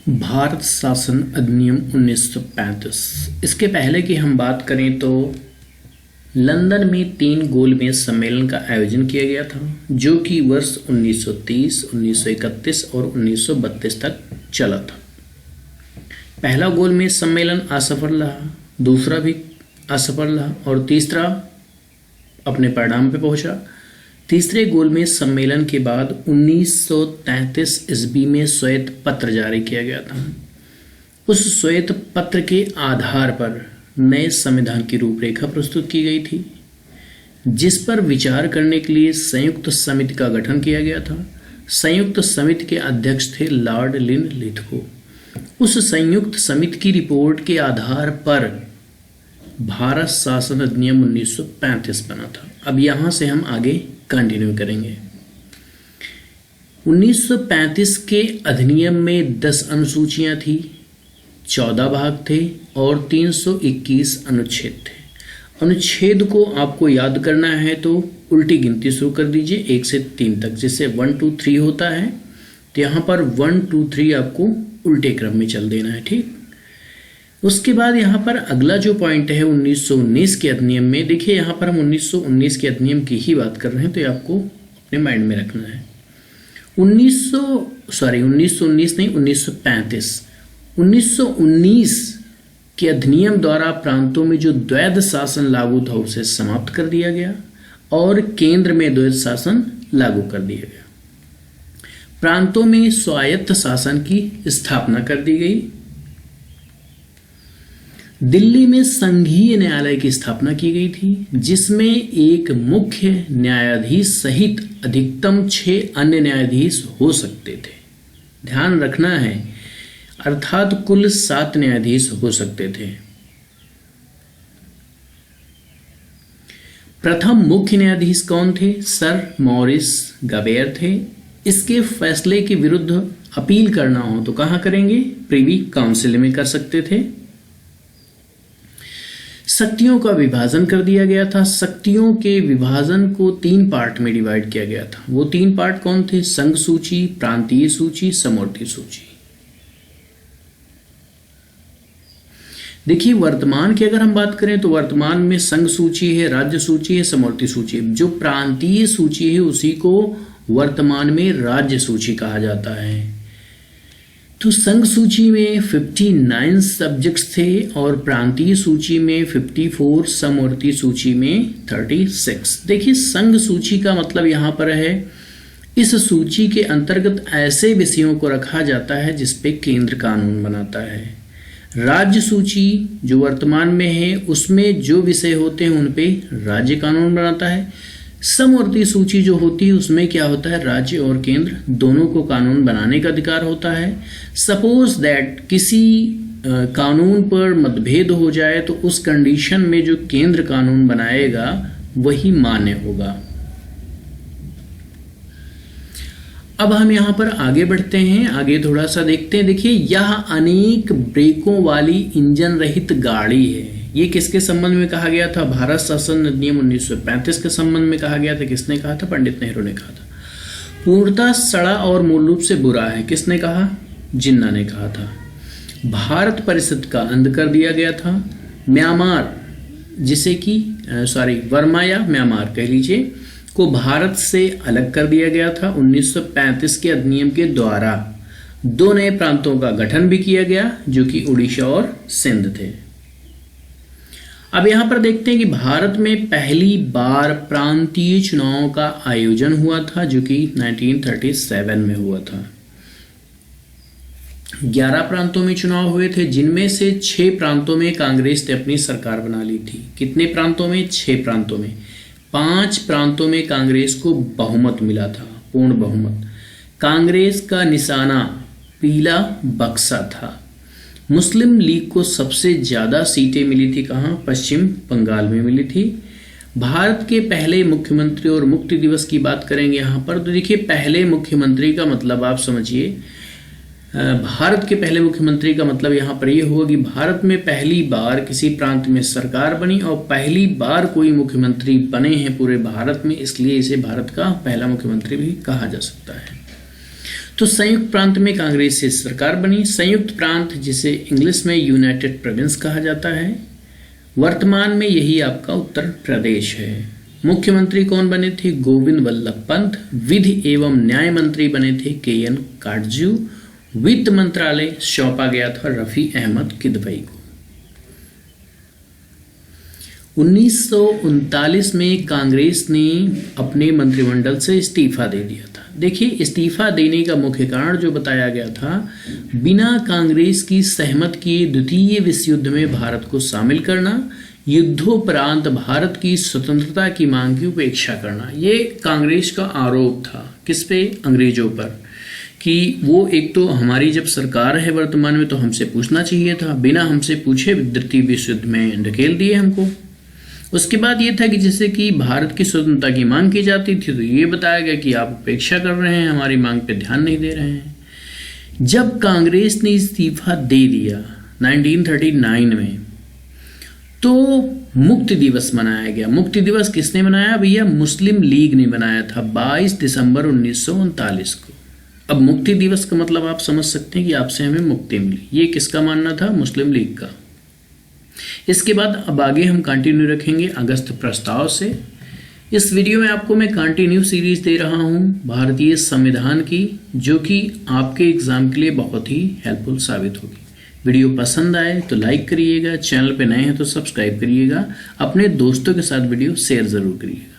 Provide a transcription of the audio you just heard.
भारत शासन अधिनियम 1935। इसके पहले की हम बात करें तो लंदन में 3 गोलमेज सम्मेलन का आयोजन किया गया था, जो कि वर्ष 1930, 1931 और 1932 तक चला था। पहला गोलमेज सम्मेलन असफल रहा, दूसरा भी असफल रहा और तीसरा अपने परिणाम पे पहुंचा। तीसरे गोलमेज सम्मेलन के बाद 1933 ईस्वी में श्वेत पत्र जारी किया गया था। उस श्वेत पत्र के आधार पर नए संविधान की रूपरेखा प्रस्तुत की गई थी, जिस पर विचार करने के लिए संयुक्त समिति का गठन किया गया था। संयुक्त समिति के अध्यक्ष थे लॉर्ड लिथगो। उस संयुक्त समिति की रिपोर्ट के आधार पर भारत शासन अधिनियम 1935 बना था। अब यहां से हम आगे कंटिन्यू करेंगे। 1935 के अधिनियम में 10 अनुसूचियां थी, 14 भाग थे और 321 अनुच्छेद थे। अनुच्छेद को आपको याद करना है तो उल्टी गिनती शुरू कर दीजिए 1 से 3 तक। जैसे 1 2 3 होता है तो यहाँ पर 1 2 3 आपको उल्टे क्रम में चल देना है, ठीक। उसके बाद यहाँ पर अगला जो पॉइंट है 1919 के अधिनियम में, देखिए यहाँ पर हम 1919 के अधिनियम की ही बात कर रहे हैं तो ये आपको अपने माइंड में रखना है। 1919 नहीं, 1935। 1919 के अधिनियम द्वारा प्रांतों में जो द्वैध शासन लागू था उसे समाप्त कर दिया गया और केंद्र में द्वैध शासन लागू कर दिया गया। प्रांतों में स्वायत्त शासन की स्थापना कर दी गई। दिल्ली में संघीय न्यायालय की स्थापना की गई थी, जिसमें एक मुख्य न्यायाधीश सहित अधिकतम 6 अन्य न्यायाधीश हो सकते थे। ध्यान रखना है, अर्थात कुल 7 न्यायाधीश हो सकते थे। प्रथम मुख्य न्यायाधीश कौन थे? सर मॉरिस गबेर थे। इसके फैसले के विरुद्ध अपील करना हो तो कहां करेंगे? प्रिवी काउंसिल में कर सकते थे। शक्तियों का विभाजन कर दिया गया था। शक्तियों के विभाजन को 3 पार्ट में डिवाइड किया गया था। वो 3 पार्ट कौन थे? संघ सूची, प्रांतीय सूची, समवर्ती सूची। देखिए वर्तमान की अगर हम बात करें तो वर्तमान में संघ सूची है, राज्य सूची है, समवर्ती सूची है। जो प्रांतीय सूची है उसी को वर्तमान में राज्य सूची कहा जाता है। तो संघ सूची में 59 सब्जेक्ट्स थे और प्रांतीय सूची में 54, समवर्ती सूची में 36। देखिए संघ सूची का मतलब यहां पर है इस सूची के अंतर्गत ऐसे विषयों को रखा जाता है जिस पे केंद्र कानून बनाता है। राज्य सूची जो वर्तमान में है उसमें जो विषय होते हैं उन पे राज्य कानून बनाता है। समवर्ती सूची जो होती है उसमें क्या होता है? राज्य और केंद्र दोनों को कानून बनाने का अधिकार होता है। सपोज दैट किसी कानून पर मतभेद हो जाए तो उस कंडीशन में जो केंद्र कानून बनाएगा वही मान्य होगा। अब हम यहां पर आगे बढ़ते हैं, आगे थोड़ा सा देखते हैं। देखिए यह अनेक ब्रेकों वाली इंजन रहित गाड़ी है। ये किसके संबंध में कहा गया था? भारत शासन अधिनियम 1935 के संबंध में कहा गया था। किसने कहा था? पंडित नेहरू ने कहा था। पूर्णतः सड़ा और मूल रूप से बुरा है। किसने कहा? जिन्ना ने कहा था। भारत परिषद का अंत कर दिया गया था। म्यांमार जिसे कि वर्मा या म्यांमार कह लीजिए को भारत से अलग कर दिया गया था 1935 के अधिनियम के द्वारा। 2 नए प्रांतों का गठन भी किया गया जो कि उड़ीसा और सिंध थे। अब यहां पर देखते हैं कि भारत में पहली बार प्रांतीय चुनावों का आयोजन हुआ था जो कि 1937 में हुआ था। 11 प्रांतों में चुनाव हुए थे, जिनमें से 6 प्रांतों में कांग्रेस ने अपनी सरकार बना ली थी। कितने प्रांतों में? 6 प्रांतों में। 5 प्रांतों में कांग्रेस को बहुमत मिला था, पूर्ण बहुमत। कांग्रेस का निशाना पीला बक्सा था। मुस्लिम लीग को सबसे ज्यादा सीटें मिली थी कहां? पश्चिम बंगाल में मिली थी। भारत के पहले मुख्यमंत्री और मुक्ति दिवस की बात करेंगे यहां पर तो देखिए पहले मुख्यमंत्री का मतलब आप समझिए, भारत के पहले मुख्यमंत्री का मतलब यहां पर यह होगा कि भारत में पहली बार किसी प्रांत में सरकार बनी और पहली बार कोई मुख्यमंत्री बने हैं पूरे भारत में, इसलिए इसे भारत का पहला मुख्यमंत्री भी कहा जा सकता है। तो संयुक्त प्रांत में कांग्रेस से सरकार बनी। संयुक्त प्रांत जिसे इंग्लिश में यूनाइटेड प्रोविंस कहा जाता है, वर्तमान में यही आपका उत्तर प्रदेश है। मुख्यमंत्री कौन बने थे? गोविंद वल्लभ पंत। विधि एवं न्याय मंत्री बने थे KN काटजू। वित्त मंत्रालय सौंपा गया था रफी अहमद किदवई को। 1939 में कांग्रेस ने अपने मंत्रिमंडल से इस्तीफा दे दिया था। देखिए, इस्तीफा देने का मुख्य कारण जो बताया गया था, बिना कांग्रेस की सहमत किए द्वितीय विश्व युद्ध में भारत को शामिल करना, युद्धोपरांत भारत की स्वतंत्रता की मांग की उपेक्षा करना। ये कांग्रेस का आरोप था। किस पे? अंग्रेजों पर, कि वो एक तो हमारी जब सरकार है वर्तमान में तो हमसे पूछना चाहिए था, बिना हमसे पूछे द्वितीय विश्व युद्ध में ढकेल दिए हमको। उसके बाद ये था कि जैसे कि भारत की स्वतंत्रता की मांग की जाती थी तो ये बताया गया कि आप उपेक्षा कर रहे हैं, हमारी मांग पे ध्यान नहीं दे रहे हैं। जब कांग्रेस ने इस्तीफा दे दिया 1939 में, तो मुक्ति दिवस मनाया गया। मुक्ति दिवस किसने मनाया भैया? मुस्लिम लीग ने बनाया था 22 दिसंबर 1939 को। अब मुक्ति दिवस का मतलब आप समझ सकते हैं कि आपसे हमें मुक्ति मिली। ये किसका मानना था? मुस्लिम लीग का। इसके बाद अब आगे हम कंटिन्यू रखेंगे अगस्त प्रस्ताव से। इस वीडियो में आपको मैं कंटिन्यू सीरीज दे रहा हूं भारतीय संविधान की, जो कि आपके एग्जाम के लिए बहुत ही हेल्पफुल साबित होगी। वीडियो पसंद आए तो लाइक करिएगा, चैनल पे नए हैं तो सब्सक्राइब करिएगा, अपने दोस्तों के साथ वीडियो शेयर जरूर करिएगा।